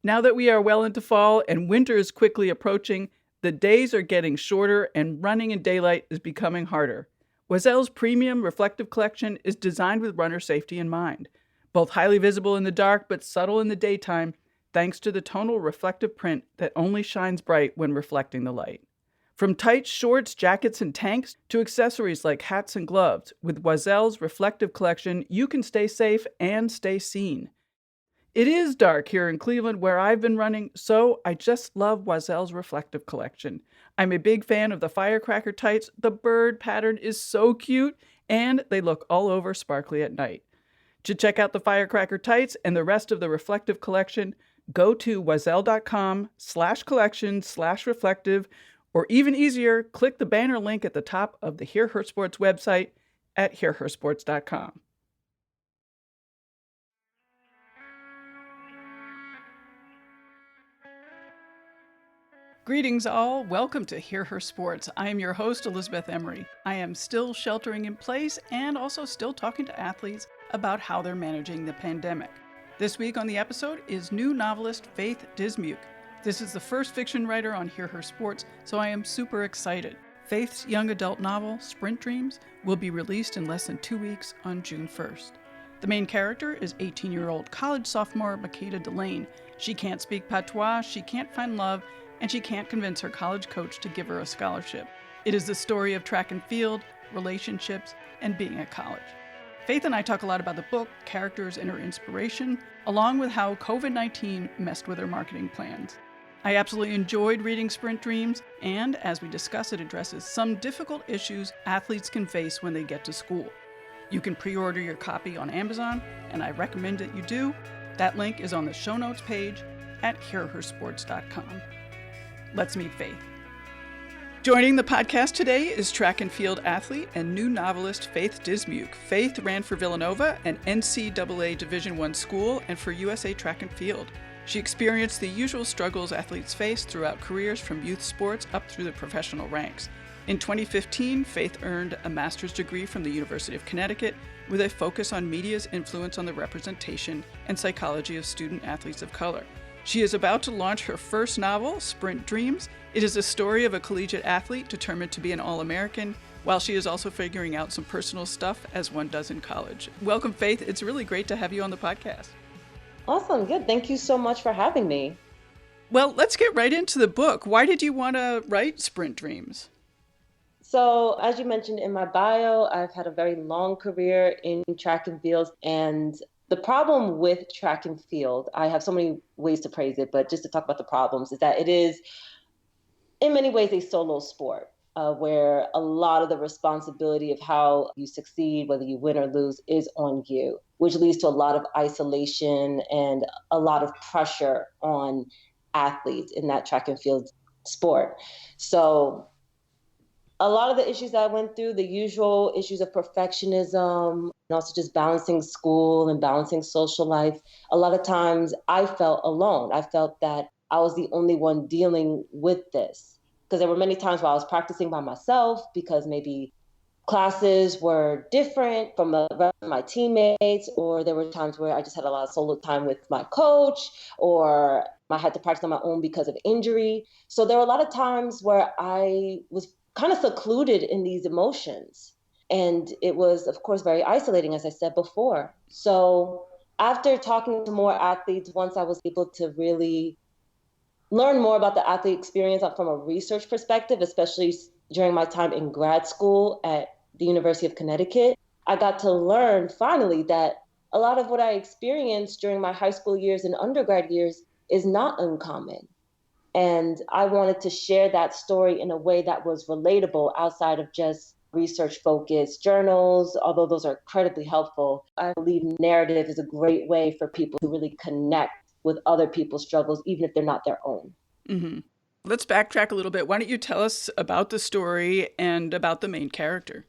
Now that we are well into fall and winter is quickly approaching, the days are getting shorter and running in daylight is becoming harder. Oisel's premium reflective collection is designed with runner safety in mind. Both highly visible in the dark but subtle in the daytime, thanks to the tonal reflective print that only shines bright when reflecting the light. From tights, shorts, jackets, and tanks to accessories like hats and gloves, with Oisel's reflective collection, you can stay safe and stay seen. It is dark here in Cleveland where I've been running, so I just love Oisel's reflective collection. I'm a big fan of the firecracker tights. The bird pattern is so cute, and they look all over sparkly at night. To check out the firecracker tights and the rest of the reflective collection, go to oisel.com/collection/reflective, or even easier, click the banner link at the top of the Hear Her Sports website at hearhersports.com. Greetings all, welcome to Hear Her Sports. I am your host, Elizabeth Emery. I am still sheltering in place and also still talking to athletes about how they're managing the pandemic. This week on the episode is new novelist Faith Dismuke. This is the first fiction writer on Hear Her Sports, so I am super excited. Faith's young adult novel, Sprint Dreams, will be released in less than 2 weeks on June 1st. The main character is 18-year-old college sophomore Makeda Delane. She can't speak patois, she can't find love, and she can't convince her college coach to give her a scholarship. It is the story of track and field, relationships, and being at college. Faith and I talk a lot about the book, characters, and her inspiration, along with how COVID-19 messed with her marketing plans. I absolutely enjoyed reading Sprint Dreams, and as we discuss, it addresses some difficult issues athletes can face when they get to school. You can pre-order your copy on Amazon, and I recommend that you do. That link is on the show notes page at hearhersports.com. Let's meet Faith. Joining the podcast today is track and field athlete and new novelist Faith Dismuke. Faith ran for Villanova, an NCAA Division I school, and for USA Track and Field. She experienced the usual struggles athletes face throughout careers from youth sports up through the professional ranks. In 2015, Faith earned a master's degree from the University of Connecticut with a focus on media's influence on the representation and psychology of student athletes of color. She is about to launch her first novel, Sprint Dreams. It is a story of a collegiate athlete determined to be an All-American, while she is also figuring out some personal stuff as one does in college. Welcome, Faith. It's really great to have you on the podcast. Awesome. Good. Thank you so much for having me. Well, let's get right into the book. Why did you want to write Sprint Dreams? So, as you mentioned in my bio, I've had a very long career in track and field, and the problem with track and field, I have so many ways to praise it, but just to talk about the problems, is that it is, in many ways, a solo sport where a lot of the responsibility of how you succeed, whether you win or lose, is on you, which leads to a lot of isolation and a lot of pressure on athletes in that track and field sport. So a lot of the issues that I went through, the usual issues of perfectionism, and also just balancing school and balancing social life, a lot of times I felt alone. I felt that I was the only one dealing with this. Because there were many times where I was practicing by myself because maybe classes were different from the rest of my teammates, or there were times where I just had a lot of solo time with my coach, or I had to practice on my own because of injury. So there were a lot of times where I was kind of secluded in these emotions. And it was, of course, very isolating, as I said before. So after talking to more athletes, once I was able to really learn more about the athlete experience from a research perspective, especially during my time in grad school at the University of Connecticut, I got to learn finally that a lot of what I experienced during my high school years and undergrad years is not uncommon. And I wanted to share that story in a way that was relatable outside of just research-focused journals, although those are incredibly helpful. I believe narrative is a great way for people to really connect with other people's struggles, even if they're not their own. Mm-hmm. Let's backtrack a little bit. Why don't you tell us about the story and about the main character?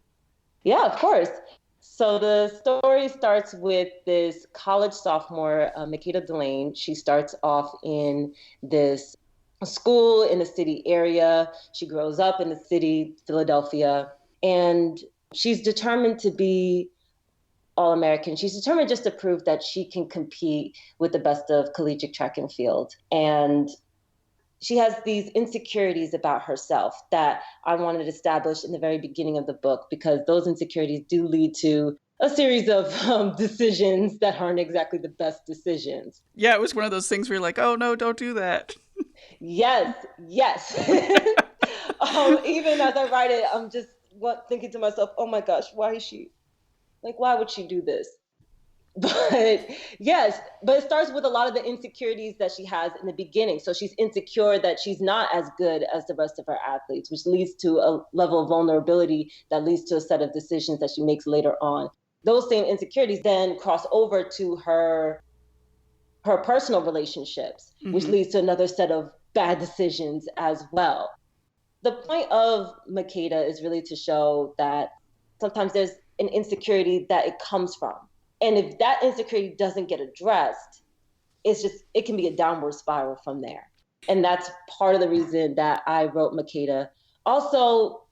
Yeah, of course. So the story starts with this college sophomore, Makeda Delane. She starts off in this school in the city area. She grows up in the city, Philadelphia, and she's determined to be All-American. She's determined just to prove that she can compete with the best of collegiate track and field. And she has these insecurities about herself that I wanted to establish in the very beginning of the book, because those insecurities do lead to a series of decisions that aren't exactly the best decisions. Yeah, it was one of those things where you're like, oh no, don't do that. Yes. Even as I write it, I'm just thinking to myself, oh my gosh, why would she do this? But yes, but it starts with a lot of the insecurities that she has in the beginning. So she's insecure that she's not as good as the rest of her athletes, which leads to a level of vulnerability that leads to a set of decisions that she makes later on. Those same insecurities then cross over to her personal relationships, which leads to another set of bad decisions as well. The point of Makeda is really to show that sometimes there's an insecurity that it comes from. And if that insecurity doesn't get addressed, it can be a downward spiral from there. And that's part of the reason that I wrote Makeda. Also,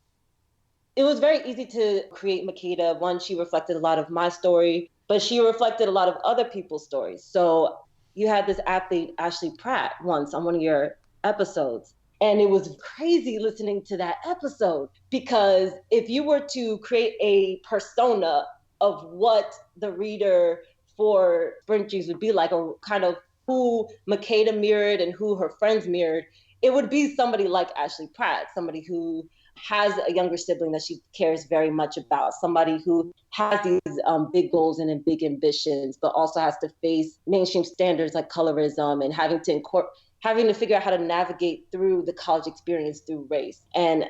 it was very easy to create Makeda. One, she reflected a lot of my story, but she reflected a lot of other people's stories. So you had this athlete, Ashley Pratt, once on one of your episodes. And it was crazy listening to that episode, because if you were to create a persona of what the reader for Sprint Jeans would be like, or kind of who Makeda mirrored and who her friends mirrored, it would be somebody like Ashley Pratt, somebody who has a younger sibling that she cares very much about, somebody who has these big goals and big ambitions, but also has to face mainstream standards like colorism and having to figure out how to navigate through the college experience through race. And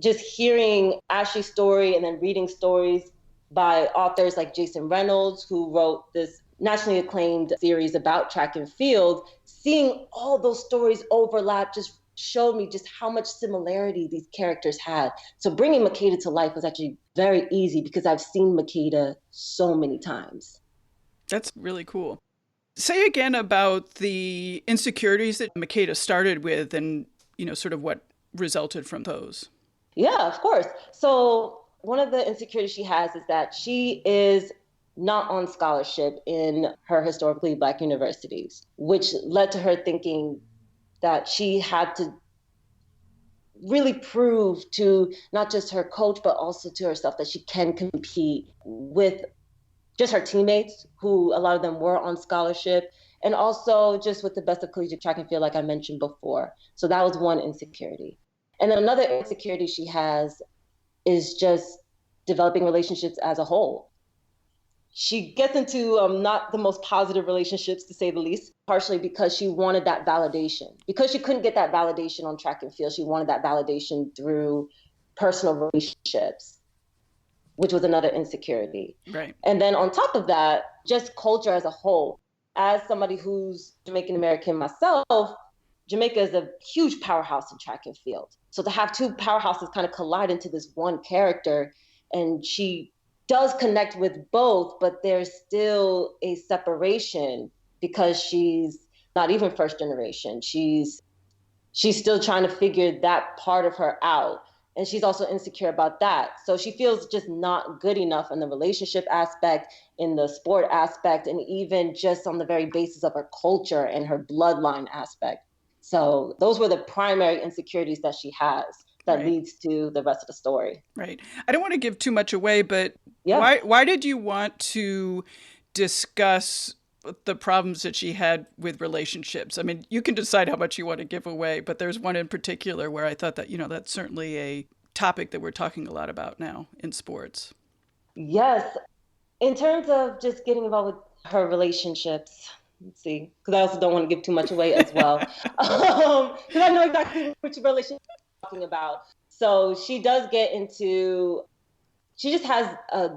just hearing Ashley's story and then reading stories by authors like Jason Reynolds, who wrote this nationally acclaimed series about track and field, seeing all those stories overlap just showed me just how much similarity these characters had. So bringing Makeda to life was actually very easy, because I've seen Makeda so many times. That's really cool. Say again about the insecurities that Makeda started with, and, sort of what resulted from those. Yeah, of course. So one of the insecurities she has is that she is not on scholarship in her historically Black universities, which led to her thinking that she had to really prove to not just her coach, but also to herself that she can compete with just her teammates, who a lot of them were on scholarship, and also just with the best of collegiate track and field, like I mentioned before. So that was one insecurity. And then another insecurity she has is just developing relationships as a whole. She gets into not the most positive relationships, to say the least, partially because she wanted that validation. Because she couldn't get that validation on track and field, she wanted that validation through personal relationships, which was another insecurity. Right. And then on top of that, just culture as a whole. As somebody who's Jamaican American myself, Jamaica is a huge powerhouse in track and field. So to have two powerhouses kind of collide into this one character, and she does connect with both, but there's still a separation because she's not even first generation. She's still trying to figure that part of her out. And she's also insecure about that. So she feels just not good enough in the relationship aspect, in the sport aspect, and even just on the very basis of her culture and her bloodline aspect. So those were the primary insecurities that she has that leads to the rest of the story. Right. I don't want to give too much away, but why did you want to discuss the problems that she had with relationships? I mean, you can decide how much you want to give away, but there's one in particular where I thought that, that's certainly a topic that we're talking a lot about now in sports. Yes. In terms of just getting involved with her relationships, let's see, because I also don't want to give too much away as well. Because I know exactly which relationship I'm talking about. So she does get into, she just has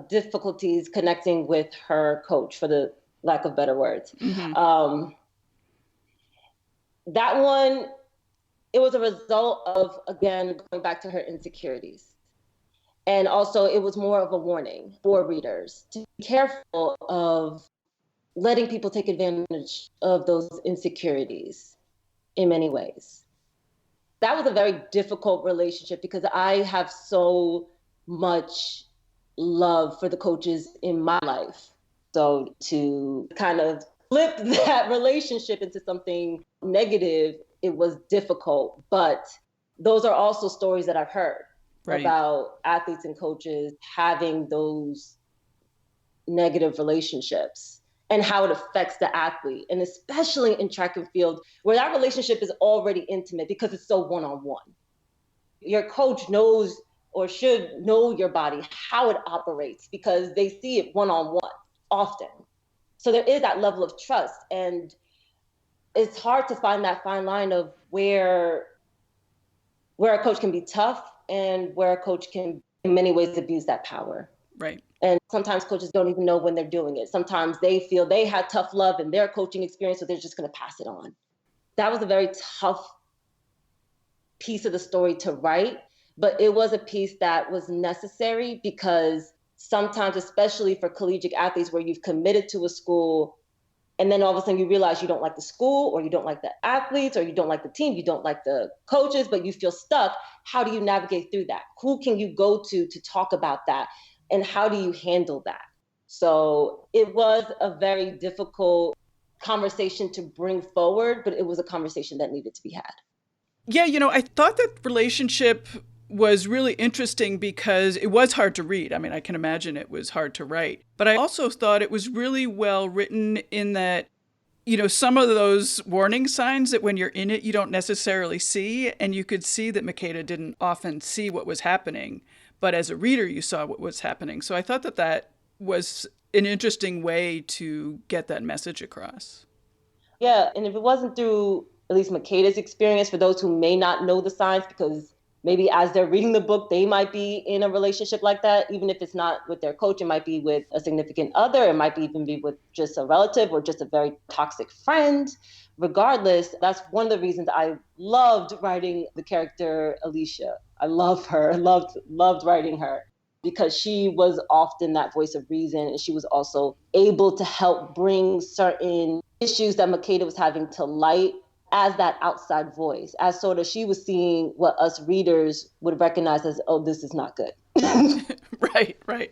difficulties connecting with her coach, for the lack of better words. Mm-hmm. That one, it was a result of, again, going back to her insecurities. And also it was more of a warning for readers to be careful of letting people take advantage of those insecurities in many ways. That was a very difficult relationship because I have so much love for the coaches in my life. So to kind of flip that relationship into something negative, it was difficult. But those are also stories that I've heard about athletes and coaches having those negative relationships and how it affects the athlete. And especially in track and field, where that relationship is already intimate because it's so one-on-one. Your coach knows or should know your body, how it operates, because they see it one-on-one often. So there is that level of trust. And it's hard to find that fine line of where a coach can be tough and where a coach can, in many ways, abuse that power. Right. And sometimes coaches don't even know when they're doing it. Sometimes they feel they had tough love in their coaching experience, so they're just going to pass it on. That was a very tough piece of the story to write, but it was a piece that was necessary because sometimes, especially for collegiate athletes where you've committed to a school and then all of a sudden you realize you don't like the school or you don't like the athletes or you don't like the team, you don't like the coaches, but you feel stuck. How do you navigate through that? Who can you go to talk about that? And how do you handle that? So it was a very difficult conversation to bring forward, but it was a conversation that needed to be had. Yeah, I thought that relationship was really interesting because it was hard to read. I mean, I can imagine it was hard to write. But I also thought it was really well written in that, some of those warning signs that when you're in it, you don't necessarily see. And you could see that Makeda didn't often see what was happening. But as a reader, you saw what was happening. So I thought that was an interesting way to get that message across. Yeah, and if it wasn't through at least Makeda's experience, for those who may not know the signs, because maybe as they're reading the book, they might be in a relationship like that. Even if it's not with their coach, it might be with a significant other. It might even be with just a relative or just a very toxic friend. Regardless, that's one of the reasons I loved writing the character Alicia. I love her. I loved writing her because she was often that voice of reason. And she was also able to help bring certain issues that Makeda was having to light as that outside voice, as sort of she was seeing what us readers would recognize as, oh, this is not good. Right.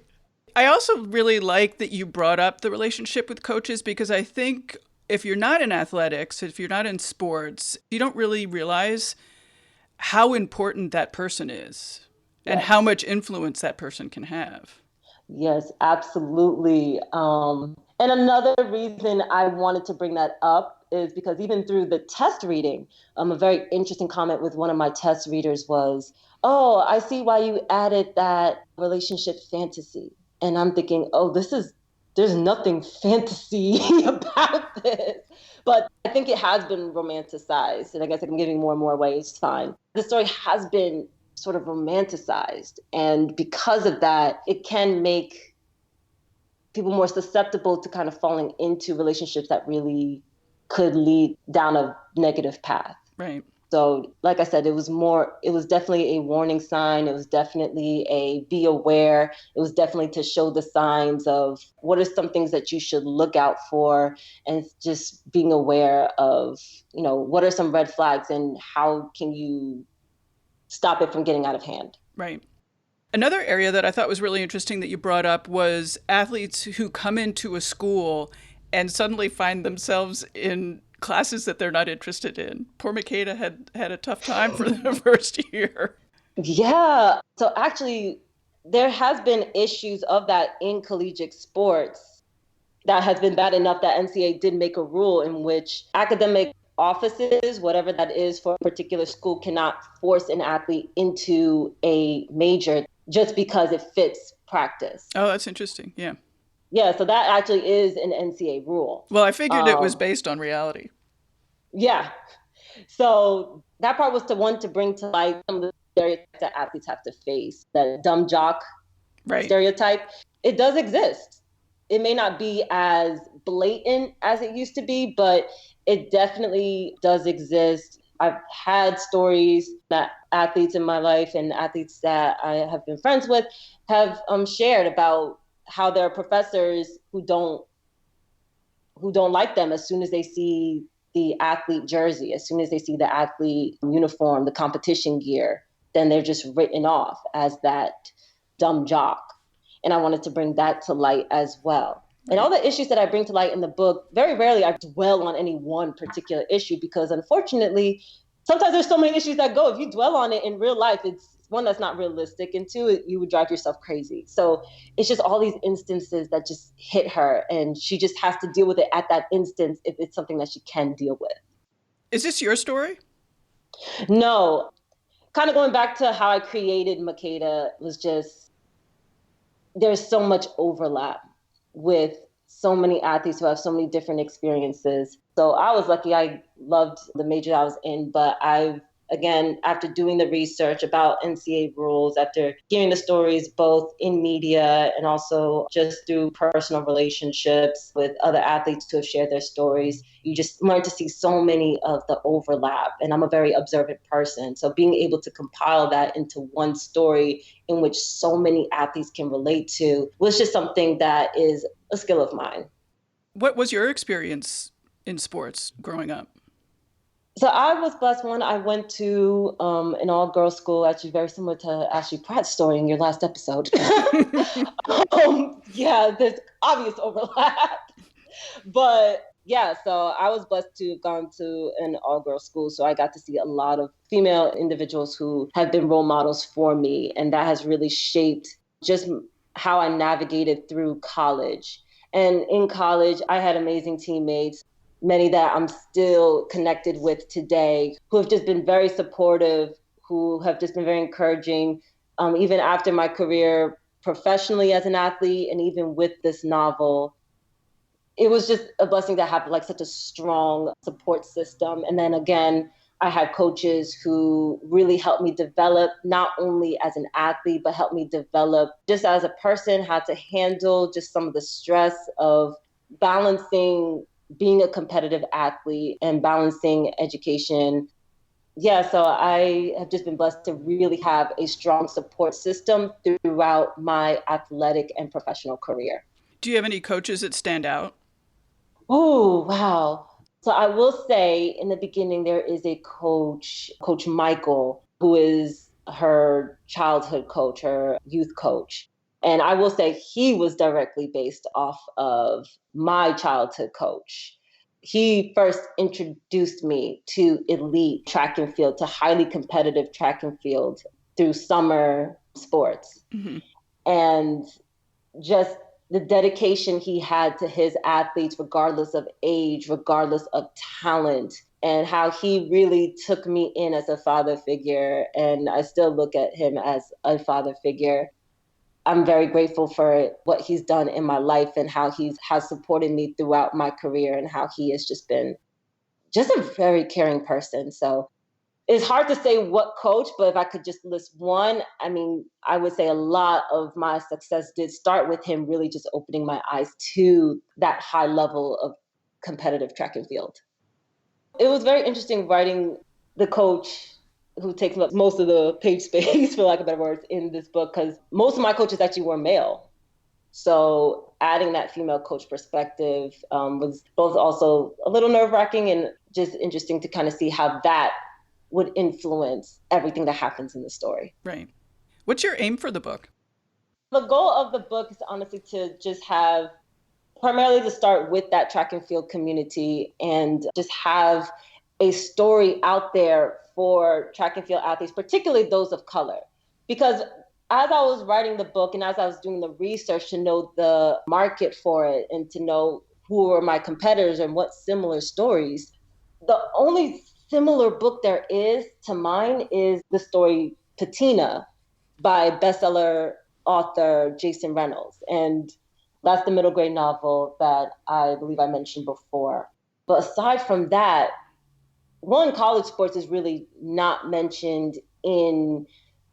I also really like that you brought up the relationship with coaches because I think if you're not in athletics, if you're not in sports, you don't really realize how important that person is and how much influence that person can have. Yes, absolutely. And another reason I wanted to bring that up is because even through the test reading, a very interesting comment with one of my test readers was, oh, I see why you added that relationship fantasy. And I'm thinking, oh, there's nothing fantasy about this. But I think it has been romanticized. And I guess I'm giving more and more away. It's fine. The story has been sort of romanticized. And because of that, it can make people more susceptible to kind of falling into relationships that really could lead down a negative path. Right. So like I said, it was definitely a warning sign. It was definitely a be aware. It was definitely to show the signs of what are some things that you should look out for and just being aware of, what are some red flags and how can you stop it from getting out of hand. Right. Another area that I thought was really interesting that you brought up was athletes who come into a school and suddenly find themselves in classes that they're not interested in. Poor Makeda had a tough time for the first year. Yeah. So actually, there has been issues of that in collegiate sports that has been bad enough that NCAA did make a rule in which academic offices, whatever that is for a particular school, cannot force an athlete into a major just because it fits practice. Oh, that's interesting. Yeah. Yeah, so that actually is an NCAA rule. Well, I figured it was based on reality. Yeah. So that part was to bring to light some of the stereotypes that athletes have to face. That dumb jock stereotype, it does exist. It may not be as blatant as it used to be, but it definitely does exist. I've had stories that athletes in my life and athletes that I have been friends with have shared about how there are professors who don't like them as soon as they see the athlete jersey, as soon as they see the athlete uniform, the competition gear, then they're just written off as that dumb jock. And I wanted to bring that to light as well. And Right. all the issues that I bring to light in the book, very rarely I dwell on any one particular issue, because unfortunately, sometimes there's so many issues that go. If you dwell on it in real life, it's one, that's not realistic, and two, you would drive yourself crazy. So it's just all these instances that just hit her, and she just has to deal with it at that instance if it's something that she can deal with. Is this your story? No, kind of going back to how I created Makeda was just, there's so much overlap with so many athletes who have so many different experiences. So I was lucky. I loved the major I was in, but again, after doing the research about NCAA rules, after hearing the stories both in media and also just through personal relationships with other athletes who have shared their stories, you just learn to see so many of the overlap. And I'm a very observant person. So being able to compile that into one story in which so many athletes can relate to was just something that is a skill of mine. What was your experience in sports growing up? So I was blessed. One, I went to an all-girls school, actually very similar to Ashley Pratt's story in your last episode. Yeah, there's obvious overlap. But yeah, so I was blessed to have gone to an all-girls school. So I got to see a lot of female individuals who have been role models for me. And that has really shaped just how I navigated through college. And in college, I had amazing teammates, many that I'm still connected with today, who have just been very supportive, who have just been very encouraging, even after my career professionally as an athlete and even with this novel. It was just a blessing to have like such a strong support system. And then again, I had coaches who really helped me develop, not only as an athlete, but helped me develop just as a person, how to handle just some of the stress of balancing being a competitive athlete and balancing education. Yeah, so I have just been blessed to really have a strong support system throughout my athletic and professional career. Do you have any coaches that stand out? Oh, wow. So I will say in the beginning, there is a coach, Coach Michael, who is her childhood coach, her youth coach. And I will say he was directly based off of my childhood coach. He first introduced me to elite track and field, to highly competitive track and field through summer sports. Mm-hmm. And just the dedication he had to his athletes, regardless of age, regardless of talent, and how he really took me in as a father figure. And I still look at him as a father figure. I'm very grateful for what he's done in my life and how he has supported me throughout my career and how he has just been just a very caring person. So it's hard to say what coach, but if I could just list one, I mean, I would say a lot of my success did start with him really just opening my eyes to that high level of competitive track and field. It was very interesting writing the coach who takes up most of the page space, for lack of better words, in this book, because most of my coaches actually were male. So adding that female coach perspective was both also a little nerve-wracking and just interesting to kind of see how that would influence everything that happens in the story. Right. What's your aim for the book? The goal of the book is honestly to just have, primarily to start with that track and field community and just have a story out there for track and field athletes, particularly those of color. Because as I was writing the book and as I was doing the research to know the market for it and to know who were my competitors and what similar stories, the only similar book there is to mine is the story Patina by bestseller author Jason Reynolds. And that's the middle grade novel that I believe I mentioned before. But aside from that, one, college sports is really not mentioned in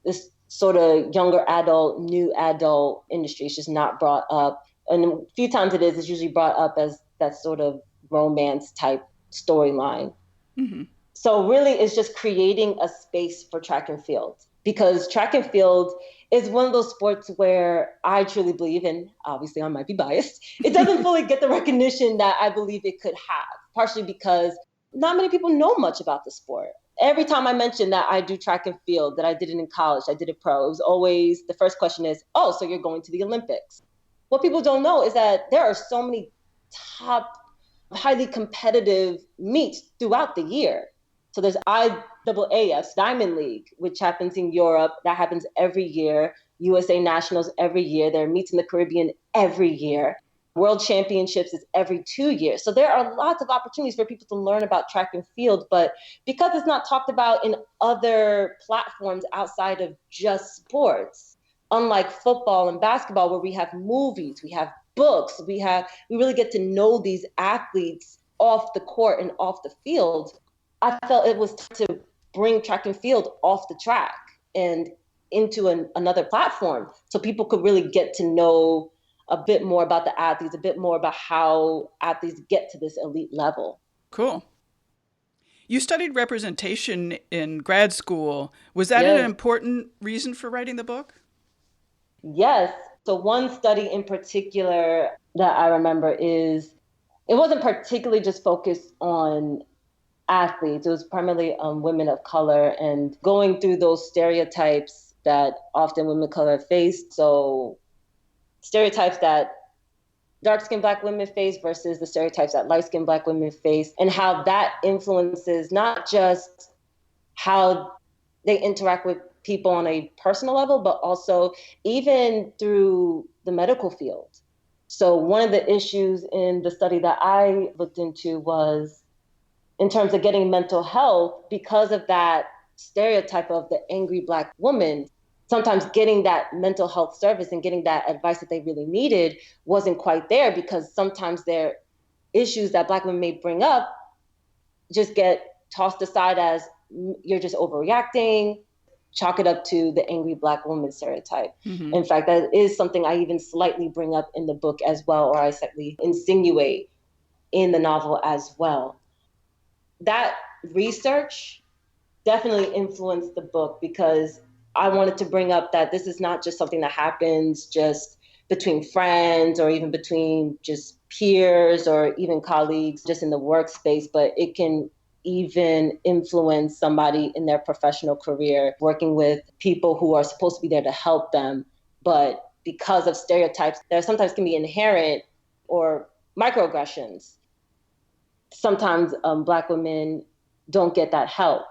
this sort of younger adult, new adult industry. It's just not brought up. And a few times it's usually brought up as that sort of romance type storyline. Mm-hmm. So really it's just creating a space for track and field, because track and field is one of those sports where I truly believe, and obviously I might be biased, it doesn't fully get the recognition that I believe it could have, partially because not many people know much about the sport. Every time I mention that I do track and field, that I did it in college, I did it pro, it was always the first question is, oh, so you're going to the Olympics. What people don't know is that there are so many top, highly competitive meets throughout the year. So there's IAAF, Diamond League, which happens in Europe. That happens every year. USA Nationals every year. There are meets in the Caribbean every year. World Championships is every 2 years. So there are lots of opportunities for people to learn about track and field, but because it's not talked about in other platforms outside of just sports, unlike football and basketball where we have movies, we have books, we really get to know these athletes off the court and off the field. I felt it was time to bring track and field off the track and into another platform so people could really get to know a bit more about the athletes, a bit more about how athletes get to this elite level. Cool. You studied representation in grad school. Was that an important reason for writing the book? Yes. So one study in particular that I remember is, it wasn't particularly just focused on athletes. It was primarily women of color and going through those stereotypes that often women of color face. So stereotypes that dark-skinned Black women face versus the stereotypes that light-skinned Black women face, and how that influences not just how they interact with people on a personal level, but also even through the medical field. So one of the issues in the study that I looked into was in terms of getting mental health, because of that stereotype of the angry Black woman, sometimes getting that mental health service and getting that advice that they really needed wasn't quite there, because sometimes their issues that Black women may bring up just get tossed aside as you're just overreacting, chalk it up to the angry Black woman stereotype. Mm-hmm. In fact, that is something I even slightly bring up in the book as well, or I slightly insinuate in the novel as well. That research definitely influenced the book, because I wanted to bring up that this is not just something that happens just between friends or even between just peers or even colleagues just in the workspace, but it can even influence somebody in their professional career, working with people who are supposed to be there to help them. But because of stereotypes that sometimes can be inherent or microaggressions, sometimes Black women don't get that help.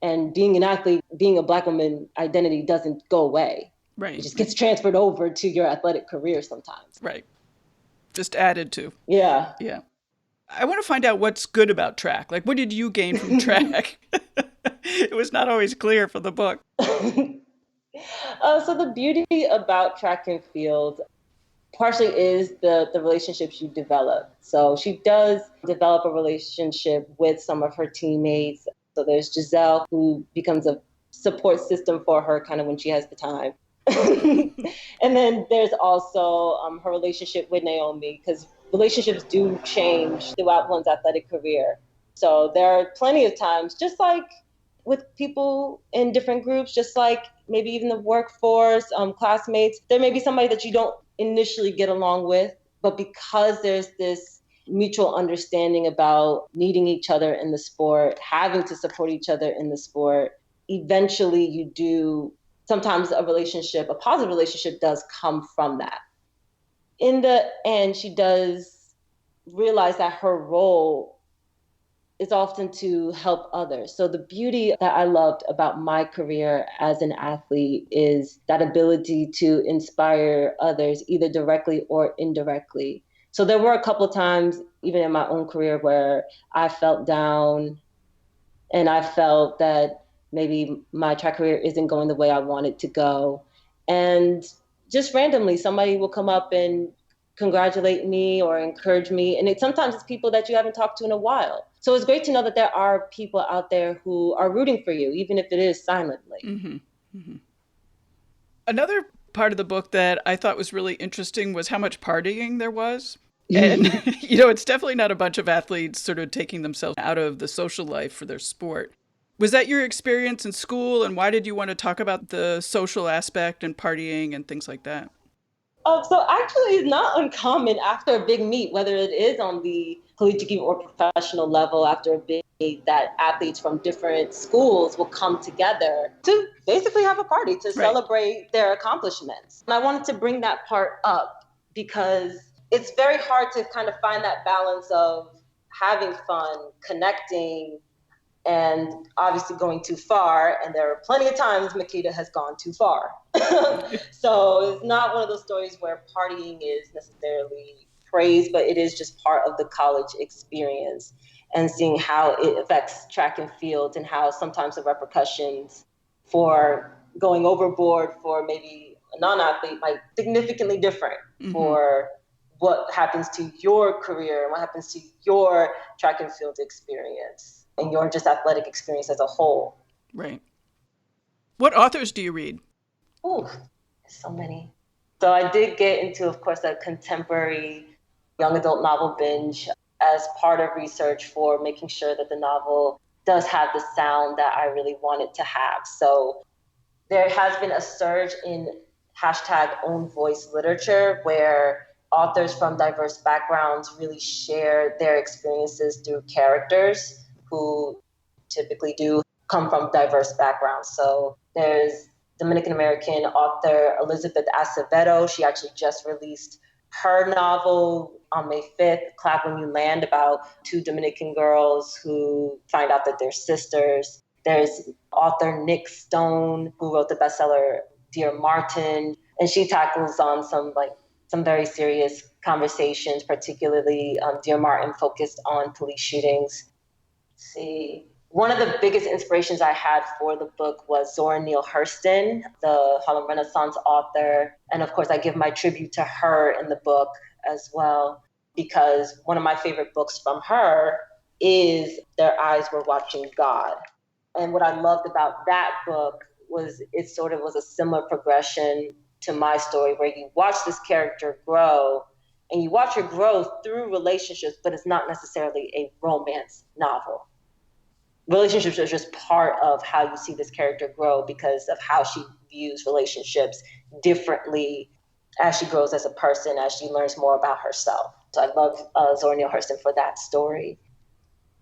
And being an athlete, being a Black woman identity doesn't go away. Right. It just gets transferred over to your athletic career sometimes. Right. Just added to. Yeah. Yeah. I want to find out what's good about track. Like, what did you gain from track? It was not always clear for the book. So the beauty about track and field partially is the relationships you develop. So she does develop a relationship with some of her teammates. So there's Giselle, who becomes a support system for her kind of when she has the time. And then there's also her relationship with Naomi, because relationships do change throughout one's athletic career. So there are plenty of times, just like with people in different groups, just like maybe even the workforce, classmates, there may be somebody that you don't initially get along with, but because there's this mutual understanding about needing each other in the sport, having to support each other in the sport, eventually you do, sometimes a relationship, a positive relationship does come from that. In the end, she does realize that her role is often to help others. So the beauty that I loved about my career as an athlete is that ability to inspire others, either directly or indirectly. So there were a couple of times, even in my own career, where I felt down and I felt that maybe my track career isn't going the way I want it to go. And just randomly, somebody will come up and congratulate me or encourage me. And sometimes it's people that you haven't talked to in a while. So it's great to know that there are people out there who are rooting for you, even if it is silently. Mm-hmm. Mm-hmm. Another part of the book that I thought was really interesting was how much partying there was. And, it's definitely not a bunch of athletes sort of taking themselves out of the social life for their sport. Was that your experience in school? And why did you want to talk about the social aspect and partying and things like that? So actually, it's not uncommon after a big meet, whether it is on the collegiate or professional level, after a big meet, that athletes from different schools will come together to basically have a party to Right. celebrate their accomplishments. And I wanted to bring that part up because it's very hard to kind of find that balance of having fun, connecting, and obviously going too far. And there are plenty of times Makita has gone too far. So it's not one of those stories where partying is necessarily praised, but it is just part of the college experience and seeing how it affects track and field and how sometimes the repercussions for going overboard for maybe a non-athlete might significantly different for what happens to your career and what happens to your track and field experience and your just athletic experience as a whole. Right. What authors do you read? Ooh, so many. So I did get into, of course, a contemporary young adult novel binge as part of research for making sure that the novel does have the sound that I really want it to have. So there has been a surge in hashtag own voice literature where authors from diverse backgrounds really share their experiences through characters who typically do come from diverse backgrounds. So there's Dominican American author Elizabeth Acevedo. She actually just released her novel on May 5th, Clap When You Land, about two Dominican girls who find out that they're sisters. There's author Nick Stone, who wrote the bestseller Dear Martin, and she tackles on some very serious conversations, particularly Dear Martin focused on police shootings. Let's see. One of the biggest inspirations I had for the book was Zora Neale Hurston, the Harlem Renaissance author. And of course, I give my tribute to her in the book as well, because one of my favorite books from her is Their Eyes Were Watching God. And what I loved about that book was it sort of was a similar progression to my story, where you watch this character grow and you watch her grow through relationships, but it's not necessarily a romance novel. Relationships are just part of how you see this character grow because of how she views relationships differently as she grows as a person, as she learns more about herself. So I love Zora Neale Hurston for that story.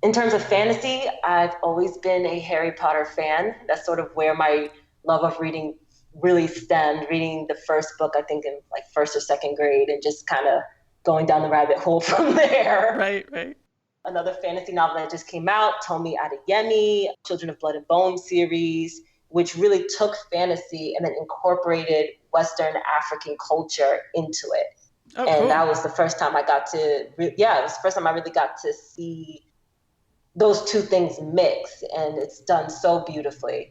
In terms of fantasy, I've always been a Harry Potter fan. That's sort of where my love of reading really stemmed, reading the first book, I think in like first or second grade, and just kind of going down the rabbit hole from there. Right. Another fantasy novel that just came out, Tomi Adeyemi, Children of Blood and Bone series, which really took fantasy and then incorporated Western African culture into it. Oh, and cool. That was the first time it was the first time I really got to see those two things mix, and it's done so beautifully.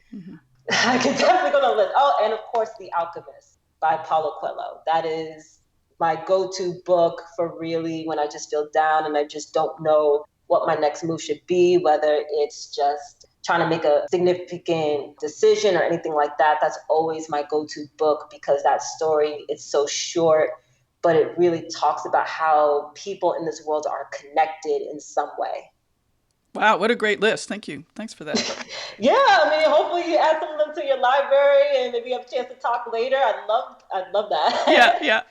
I could definitely go down the list. Oh, and of course, The Alchemist by Paulo Coelho. That is my go-to book for really when I just feel down and I just don't know what my next move should be, whether it's just trying to make a significant decision or anything like that. That's always my go-to book because that story is so short, but it really talks about how people in this world are connected in some way. Wow, what a great list. Thank you. Thanks for that. Yeah, I mean, hopefully you add some of them to your library and maybe have a chance to talk later. I'd love that. Yeah.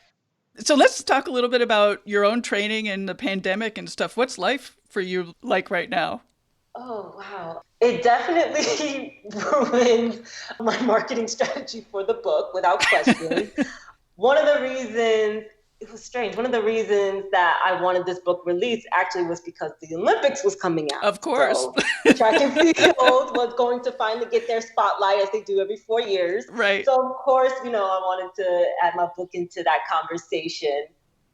So let's talk a little bit about your own training and the pandemic and stuff. What's life for you like right now? Oh, wow. It definitely ruined my marketing strategy for the book, without question. One of the reasons that I wanted this book released actually was because the Olympics was coming out. Of course. So track and field was going to finally get their spotlight, as they do every 4 years. Right. So of course, I wanted to add my book into that conversation.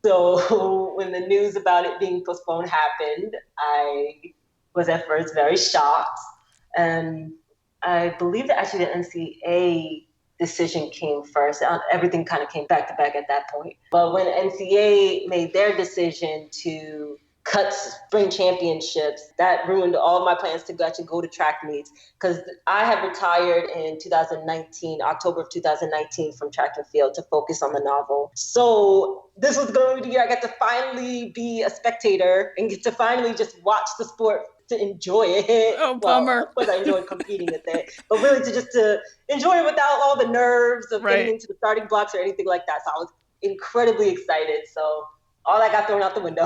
So when the news about it being postponed happened, I was at first very shocked. And I believe that actually the NCAA decision came first. Everything kind of came back to back at that point. But when NCAA made their decision to cut spring championships, that ruined all my plans to actually go to track meets, because I had retired in 2019, October of 2019 from track and field to focus on the novel. So this was going to be the year I got to finally be a spectator and get to finally just watch the sport to enjoy it. Oh, bummer. Well, of course I enjoyed competing with it, but really to enjoy it without all the nerves of getting into the starting blocks or anything like that. So I was incredibly excited. So all that got thrown out the window,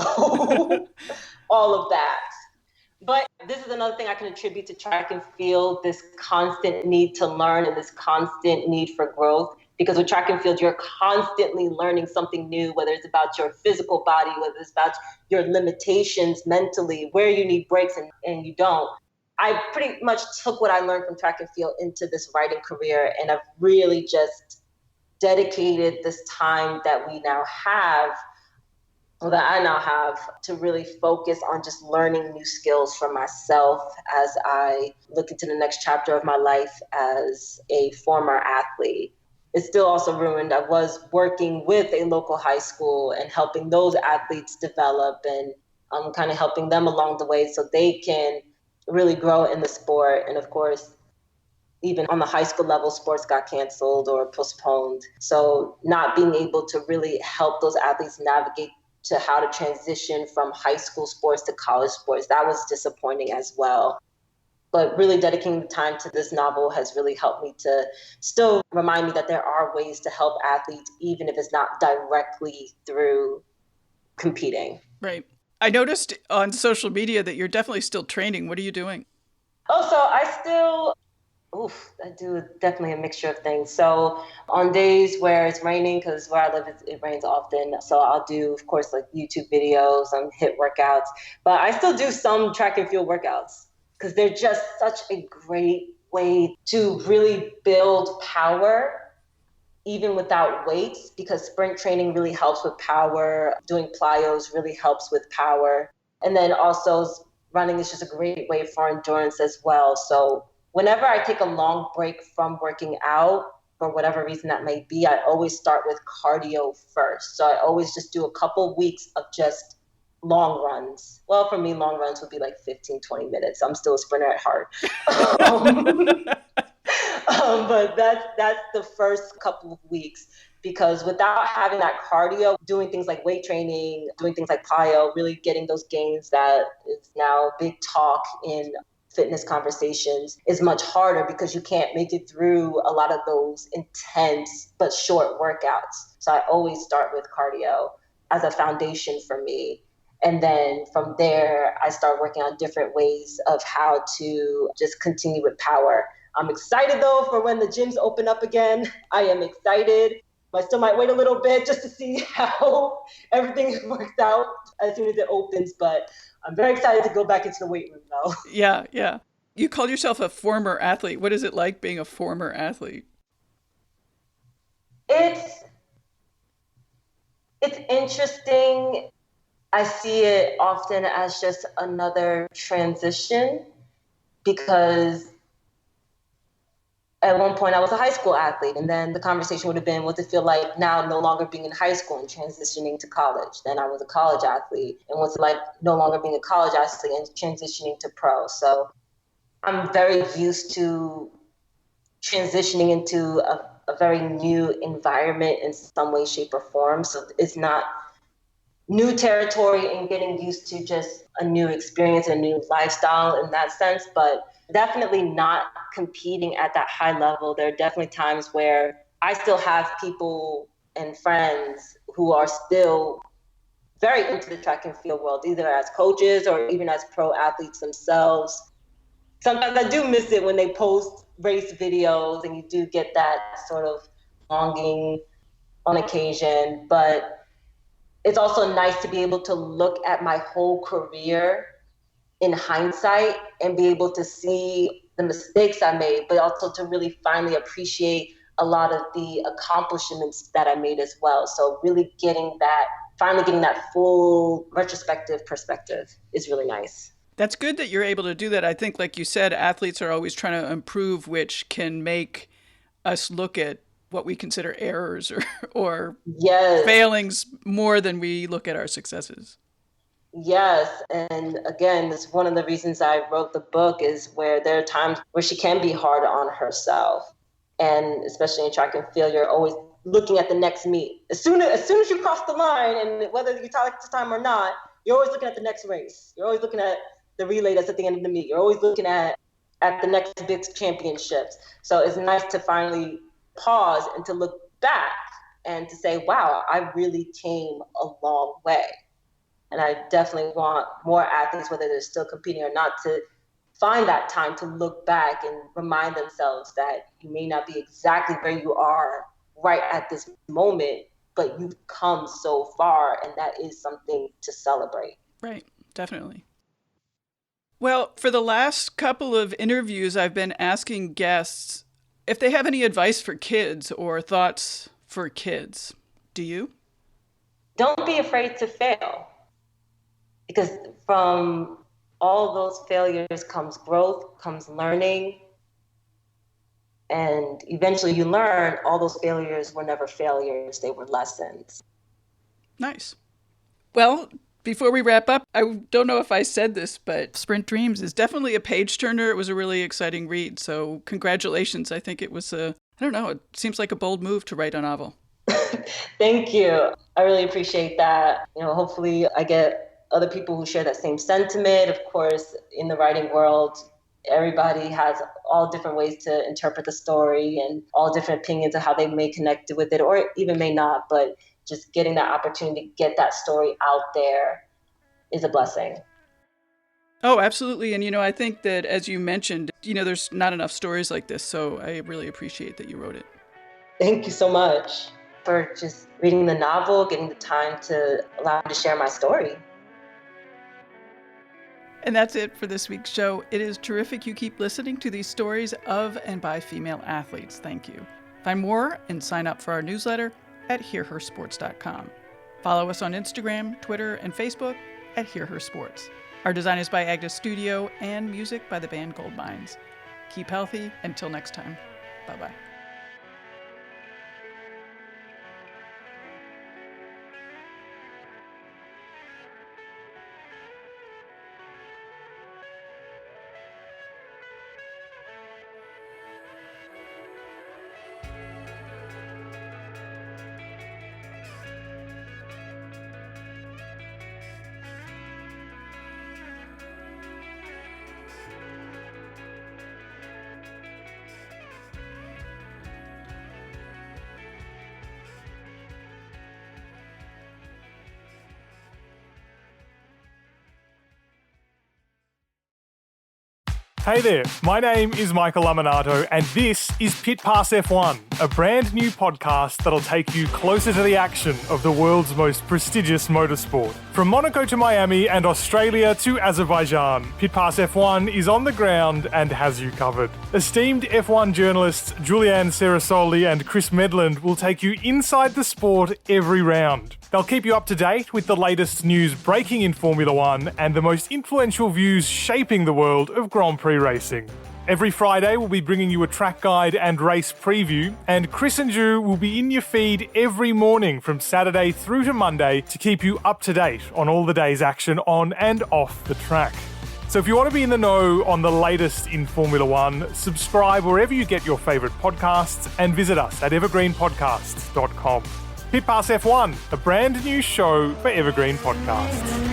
all of that. But this is another thing I can attribute to track and field, this constant need to learn and this constant need for growth. Because with track and field, you're constantly learning something new, whether it's about your physical body, whether it's about your limitations mentally, where you need breaks and you don't. I pretty much took what I learned from track and field into this writing career, and I've really just dedicated this time that we now have, or that I now have, to really focus on just learning new skills for myself as I look into the next chapter of my life as a former athlete. It's still also ruined. I was working with a local high school and helping those athletes develop, and kind of helping them along the way so they can really grow in the sport. And of course, even on the high school level, sports got canceled or postponed. So not being able to really help those athletes navigate to how to transition from high school sports to college sports, that was disappointing as well. But really dedicating the time to this novel has really helped me to still remind me that there are ways to help athletes, even if it's not directly through competing. Right. I noticed on social media that you're definitely still training. What are you doing? Oh, so I do definitely a mixture of things. So on days where it's raining, because where I live, it rains often. So I'll do, of course, like YouTube videos, HIIT workouts, but I still do some track and field workouts because they're just such a great way to really build power even without weights, because sprint training really helps with power. Doing plyos really helps with power. And then also running is just a great way for endurance as well. So whenever I take a long break from working out, for whatever reason that may be, I always start with cardio first. So I always just do a couple weeks of just long runs. Well, for me, long runs would be like 15, 20 minutes. I'm still a sprinter at heart. But that's the first couple of weeks, because without having that cardio, doing things like weight training, doing things like plyo, really getting those gains that is now big talk in fitness conversations, is much harder because you can't make it through a lot of those intense but short workouts. So I always start with cardio as a foundation for me. And then from there, I start working on different ways of how to just continue with power. I'm excited though for when the gyms open up again. I am excited. I still might wait a little bit just to see how everything works out as soon as it opens, but I'm very excited to go back into the weight room though. Yeah, yeah. You called yourself a former athlete. What is it like being a former athlete? It's interesting. I see it often as just another transition, because at one point I was a high school athlete, and then the conversation would have been, what's it feel like now no longer being in high school and transitioning to college? Then I was a college athlete, and what's it like no longer being a college athlete and transitioning to pro? So I'm very used to transitioning into a very new environment in some way, shape, or form. So it's not new territory and getting used to just a new experience, a new lifestyle in that sense, but definitely not competing at that high level. There are definitely times where I still have people and friends who are still very into the track and field world, either as coaches or even as pro athletes themselves. Sometimes I do miss it when they post race videos and you do get that sort of longing on occasion, but it's also nice to be able to look at my whole career in hindsight and be able to see the mistakes I made, but also to really finally appreciate a lot of the accomplishments that I made as well. So really finally getting that full retrospective perspective is really nice. That's good that you're able to do that. I think, like you said, athletes are always trying to improve, which can make us look at what we consider errors or Yes. failings more than we look at our successes. Yes. And again, it's one of the reasons I wrote the book, is where there are times where she can be hard on herself. And especially in track and field, you're always looking at the next meet. As soon as you cross the line, and whether you take the time or not, you're always looking at the next race. You're always looking at the relay that's at the end of the meet. You're always looking at the next big championships. So it's nice to finally pause and to look back and to say, wow, I really came a long way. And I definitely want more athletes, whether they're still competing or not, to find that time to look back and remind themselves that you may not be exactly where you are right at this moment, but you've come so far, and that is something to celebrate. Right, definitely. Well, for the last couple of interviews, I've been asking guests if they have any advice for kids or thoughts for kids. Do you? Don't be afraid to fail, because from all those failures comes growth, comes learning, and eventually you learn all those failures were never failures, they were lessons. Nice. Well, before we wrap up, I don't know if I said this, but Sprint Dreams is definitely a page turner. It was a really exciting read. So congratulations. I think it was I don't know, it seems like a bold move to write a novel. Thank you. I really appreciate that. Hopefully I get other people who share that same sentiment. Of course, in the writing world, everybody has all different ways to interpret the story and all different opinions of how they may connect with it or even may not. But just getting that opportunity to get that story out there is a blessing. Oh, absolutely. And, I think that, as you mentioned, there's not enough stories like this. So I really appreciate that you wrote it. Thank you so much for just reading the novel, getting the time to allow me to share my story. And that's it for this week's show. It is terrific you keep listening to these stories of and by female athletes. Thank you. Find more and sign up for our newsletter at hearhersports.com. Follow us on Instagram, Twitter, and Facebook at Hear Her Sports. Our design is by Agnes Studio and music by the band Goldmines. Keep healthy. Until next time. Bye-bye. Hey there, my name is Michael Laminato and this is Pit Pass F1, a brand new podcast that'll take you closer to the action of the world's most prestigious motorsport. From Monaco to Miami and Australia to Azerbaijan, Pit Pass F1 is on the ground and has you covered. Esteemed F1 journalists Julianne Cerasoli and Chris Medland will take you inside the sport every round. They'll keep you up to date with the latest news breaking in Formula One and the most influential views shaping the world of Grand Prix racing. Every Friday, we'll be bringing you a track guide and race preview, and Chris and Ju will be in your feed every morning from Saturday through to Monday to keep you up to date on all the day's action on and off the track. So if you want to be in the know on the latest in Formula One, subscribe wherever you get your favourite podcasts and visit us at evergreenpodcasts.com. Pit Pass F1, a brand new show for Evergreen Podcasts.